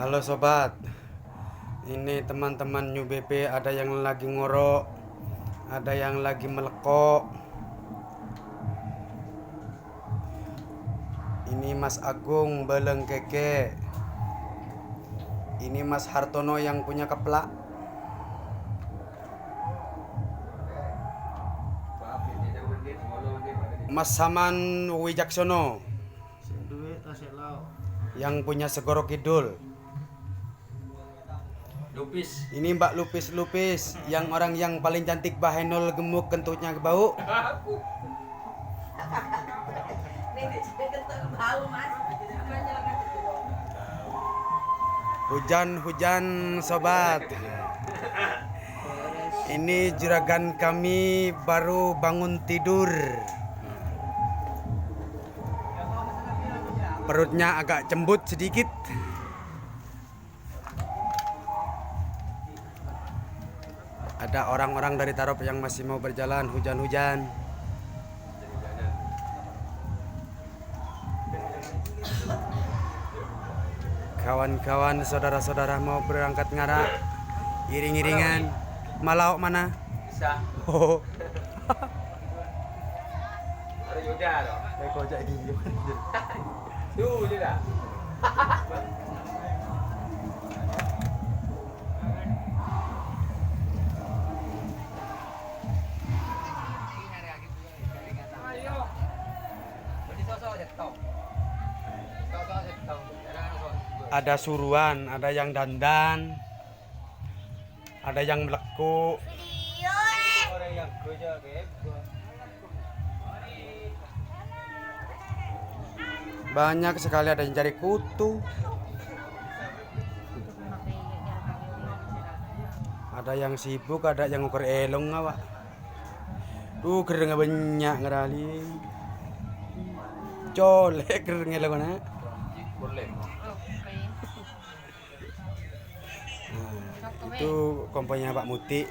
Halo sobat, ini teman-teman New BP, ada yang lagi ngorok, ada yang lagi melekok. Ini Mas Agung Beleng Keke. Ini Mas Hartono yang punya keplak. Mas Saman Wijaksono yang punya Segoro Kidul. Lupis. Ini Mbak Lupis yang orang yang paling cantik, bahenol, gemuk, kentutnya bau. Hujan sobat. Ini juragan kami baru bangun tidur. Perutnya agak cembut sedikit. Ada orang-orang dari Tarop yang masih mau berjalan, hujan-hujan. Kawan-kawan, saudara-saudara mau berangkat ngarak, iring-iringan. Malau mana? Bisa. Oh. Ada Yoda loh. Kayak kocak gini. Tuh, Yoda. Ada suruhan, ada yang dandan, ada yang melekuk. Banyak sekali, ada yang cari kutu. Ada yang sibuk, ada yang ukur elong awak. Tuh keren banyak ngerali. Colek keren elong mana? Itu komponya Pak Muti.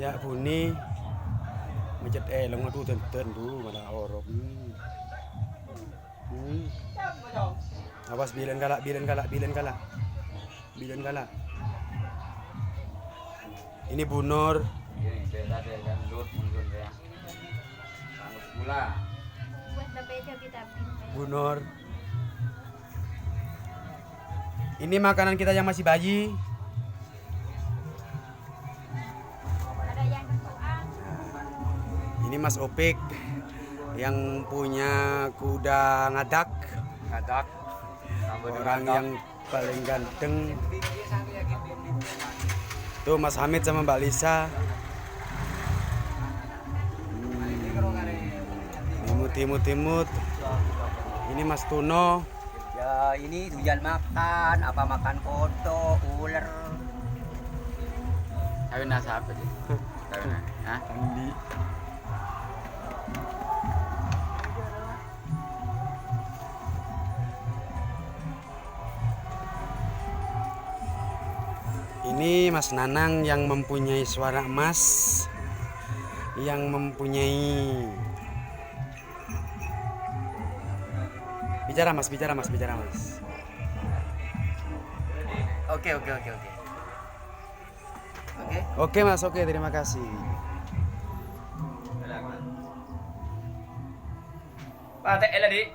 Ya Buni mencet elong aduh tenten tuh malah orok. Awas bilen galak. Ini Bunur. Bunur. Ini makanan kita yang masih bayi. Ini Mas Opik yang punya kuda ngadak. Orang yang paling ganteng. Tuh Mas Hamid sama Mbak Lisa. Timut. Ini Mas Tuno. Ya ini hujan makan, apa makan kodok, ular. Kawin nasa apa sih? Kawin na? Hah? Andi. Ini Mas Nanang yang mempunyai suara emas, yang mempunyai bicara mas. Oke mas, oke, terima kasih. Pak, teh, Edi.